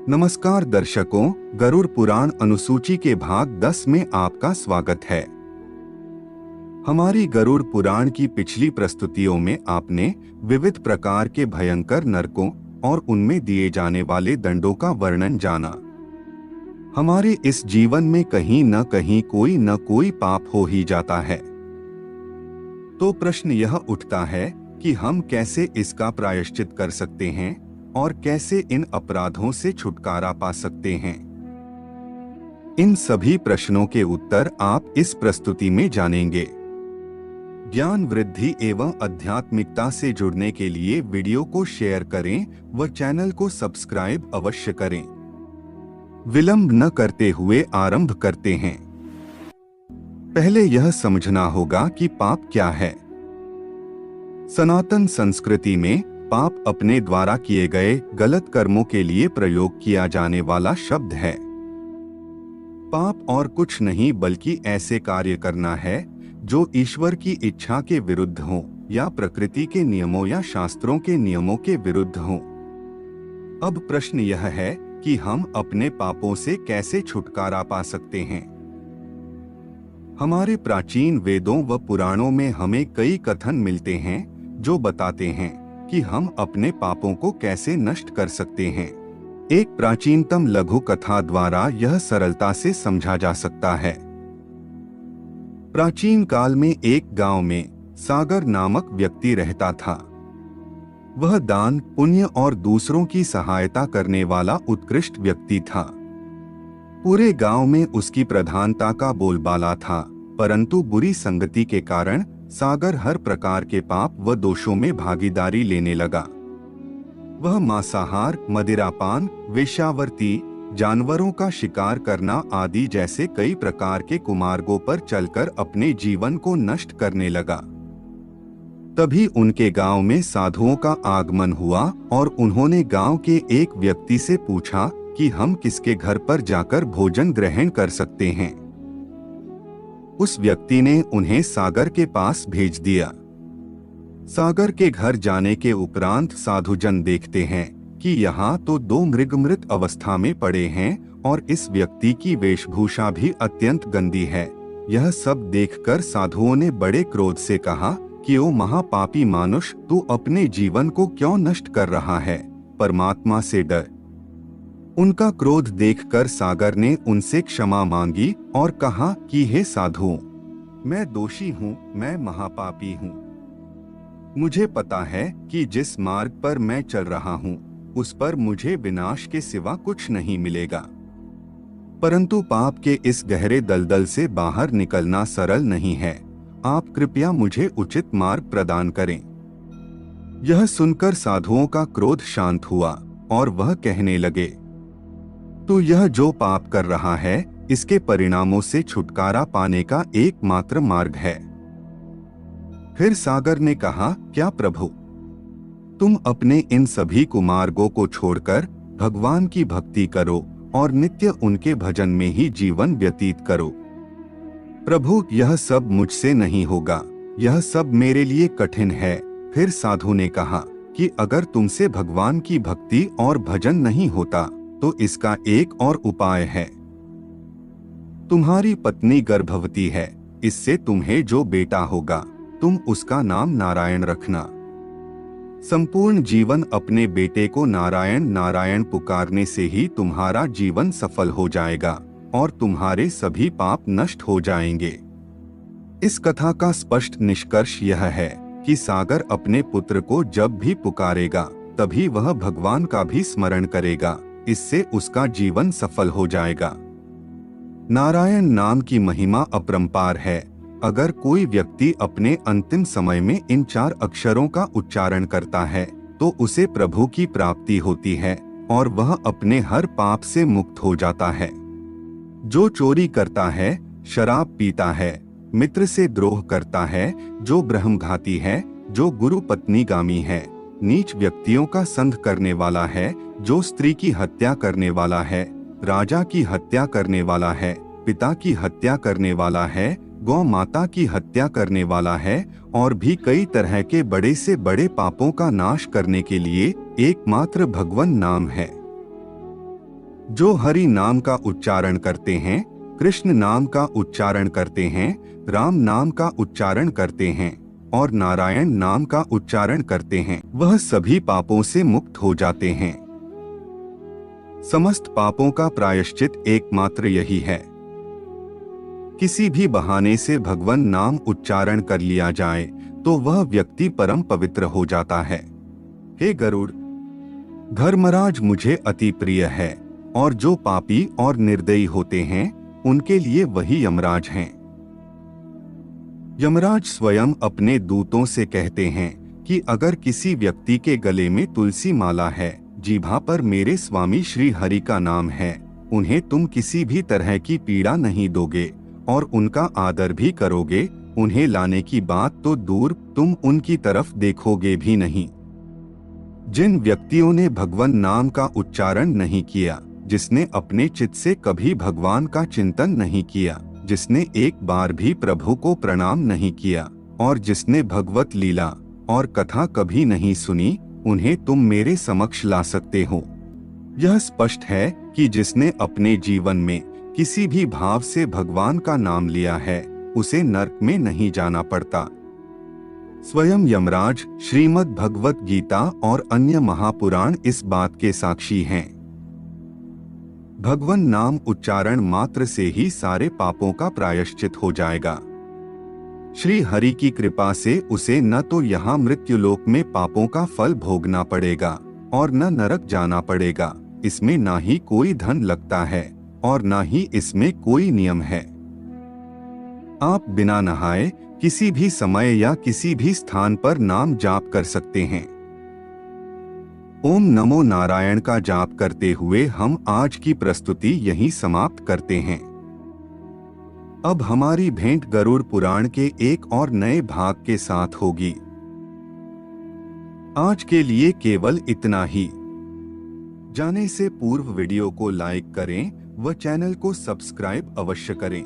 नमस्कार दर्शकों, गरुड़ पुराण अनुसूची के भाग 10 में आपका स्वागत है। हमारी गरुड़ पुराण की पिछली प्रस्तुतियों में आपने विविध प्रकार के भयंकर नरकों और उनमें दिए जाने वाले दंडों का वर्णन जाना। हमारे इस जीवन में कहीं न कहीं कोई न कोई पाप हो ही जाता है। तो प्रश्न यह उठता है कि हम कैसे इसका प्रायश्चित कर सकते हैं और कैसे इन अपराधों से छुटकारा पा सकते हैं। इन सभी प्रश्नों के उत्तर आप इस प्रस्तुति में जानेंगे। ज्ञान वृद्धि एवं आध्यात्मिकता से जुड़ने के लिए वीडियो को शेयर करें व चैनल को सब्सक्राइब अवश्य करें। विलंब न करते हुए आरंभ करते हैं। पहले यह समझना होगा कि पाप क्या है। सनातन संस्कृति में पाप अपने द्वारा किए गए गलत कर्मों के लिए प्रयोग किया जाने वाला शब्द है। पाप और कुछ नहीं बल्कि ऐसे कार्य करना है जो ईश्वर की इच्छा के विरुद्ध हो या प्रकृति के नियमों या शास्त्रों के नियमों के विरुद्ध हो। अब प्रश्न यह है कि हम अपने पापों से कैसे छुटकारा पा सकते हैं। हमारे प्राचीन वेदों व पुराणों में हमें कई कथन मिलते हैं जो बताते हैं कि हम अपने पापों को कैसे नष्ट कर सकते हैं। एक प्राचीनतम लघु कथा द्वारा यह सरलता से समझा जा सकता है। प्राचीन काल में एक गांव में सागर नामक व्यक्ति रहता था। वह दान, पुण्य और दूसरों की सहायता करने वाला उत्कृष्ट व्यक्ति था। पूरे गांव में उसकी प्रधानता का बोलबाला था, परंतु बुरी संगति के कारण सागर हर प्रकार के पाप व दोषों में भागीदारी लेने लगा। वह मांसाहार, मदिरापान, वेश्यावृत्ति, जानवरों का शिकार करना आदि जैसे कई प्रकार के कुमार्गों पर चलकर अपने जीवन को नष्ट करने लगा। तभी उनके गांव में साधुओं का आगमन हुआ और उन्होंने गांव के एक व्यक्ति से पूछा कि हम किसके घर पर जाकर भोजन ग्रहण कर सकते हैं। उस व्यक्ति ने उन्हें सागर के पास भेज दिया। सागर के घर जाने के उपरांत साधुजन देखते हैं कि यहाँ तो दो मृग मृत अवस्था में पड़े हैं और इस व्यक्ति की वेशभूषा भी अत्यंत गंदी है। यह सब देखकर साधुओं ने बड़े क्रोध से कहा कि ओ महापापी मानुष, तू अपने जीवन को क्यों नष्ट कर रहा है? परमात्मा से डर। उनका क्रोध देखकर सागर ने उनसे क्षमा मांगी और कहा कि हे साधुओं, मैं दोषी हूँ, मैं महापापी हूँ। मुझे पता है कि जिस मार्ग पर मैं चल रहा हूँ उस पर मुझे विनाश के सिवा कुछ नहीं मिलेगा, परंतु पाप के इस गहरे दलदल से बाहर निकलना सरल नहीं है। आप कृपया मुझे उचित मार्ग प्रदान करें। यह सुनकर साधुओं का क्रोध शांत हुआ और वह कहने लगे, तो यह जो पाप कर रहा है इसके परिणामों से छुटकारा पाने का एकमात्र मार्ग है। फिर सागर ने कहा, क्या प्रभु, तुम अपने इन सभी कुमार्गों को छोड़कर भगवान की भक्ति करो और नित्य उनके भजन में ही जीवन व्यतीत करो। प्रभु, यह सब मुझसे नहीं होगा, यह सब मेरे लिए कठिन है। फिर साधु ने कहा कि अगर तुमसे भगवान की भक्ति और भजन नहीं होता तो इसका एक और उपाय है। तुम्हारी पत्नी गर्भवती है, इससे तुम्हें जो बेटा होगा तुम उसका नाम नारायण रखना। संपूर्ण जीवन अपने बेटे को नारायण नारायण पुकारने से ही तुम्हारा जीवन सफल हो जाएगा और तुम्हारे सभी पाप नष्ट हो जाएंगे। इस कथा का स्पष्ट निष्कर्ष यह है कि सागर अपने पुत्र को जब भी पुकारेगा तभी वह भगवान का भी स्मरण करेगा, इससे उसका जीवन सफल हो जाएगा। नारायण नाम की महिमा अपरंपार है। अगर कोई व्यक्ति अपने अंतिम समय में इन 4 अक्षरों का उच्चारण करता है तो उसे प्रभु की प्राप्ति होती है और वह अपने हर पाप से मुक्त हो जाता है। जो चोरी करता है, शराब पीता है, मित्र से द्रोह करता है, जो ब्रह्मघाती है, जो गुरु पत्नीगामी है, नीच व्यक्तियों का संग करने वाला है, जो स्त्री की हत्या करने वाला है, राजा की हत्या करने वाला है, पिता की हत्या करने वाला है, गौ माता की हत्या करने वाला है और भी कई तरह के बड़े से बड़े पापों का नाश करने के लिए एकमात्र भगवान नाम है। जो हरि नाम का उच्चारण करते हैं, कृष्ण नाम का उच्चारण करते हैं, राम नाम का उच्चारण करते हैं और नारायण नाम का उच्चारण करते हैं, वह सभी पापों से मुक्त हो जाते हैं। समस्त पापों का प्रायश्चित एकमात्र यही है। किसी भी बहाने से भगवान नाम उच्चारण कर लिया जाए तो वह व्यक्ति परम पवित्र हो जाता है। हे गरुड़, धर्मराज मुझे अति प्रिय है और जो पापी और निर्दयी होते हैं उनके लिए वही यमराज हैं। यमराज स्वयं अपने दूतों से कहते हैं कि अगर किसी व्यक्ति के गले में तुलसी माला है, जीभा पर मेरे स्वामी श्री हरि का नाम है, उन्हें तुम किसी भी तरह की पीड़ा नहीं दोगे और उनका आदर भी करोगे, उन्हें लाने की बात तो दूर, तुम उनकी तरफ देखोगे भी नहीं। जिन व्यक्तियों ने भगवान नाम का उच्चारण नहीं किया, जिसने अपने चित्त से कभी भगवान का चिंतन नहीं किया, जिसने एक बार भी प्रभु को प्रणाम नहीं किया और जिसने भगवत लीला और कथा कभी नहीं सुनी, उन्हें तुम मेरे समक्ष ला सकते हो। यह स्पष्ट है कि जिसने अपने जीवन में किसी भी भाव से भगवान का नाम लिया है, उसे नरक में नहीं जाना पड़ता। स्वयं यमराज, श्रीमद् भगवत गीता और अन्य महापुराण इस बात के साक्षी हैं। भगवान नाम उच्चारण मात्र से ही सारे पापों का प्रायश्चित हो जाएगा। श्री हरि की कृपा से उसे न तो यहाँ मृत्युलोक में पापों का फल भोगना पड़ेगा और न नरक जाना पड़ेगा। इसमें ना ही कोई धन लगता है और ना ही इसमें कोई नियम है। आप बिना नहाए किसी भी समय या किसी भी स्थान पर नाम जाप कर सकते हैं। ओम नमो नारायण का जाप करते हुए हम आज की प्रस्तुति यहीं समाप्त करते हैं। अब हमारी भेंट गरुड़ पुराण के एक और नए भाग के साथ होगी। आज के लिए केवल इतना ही। जाने से पूर्व वीडियो को लाइक करें व चैनल को सब्सक्राइब अवश्य करें।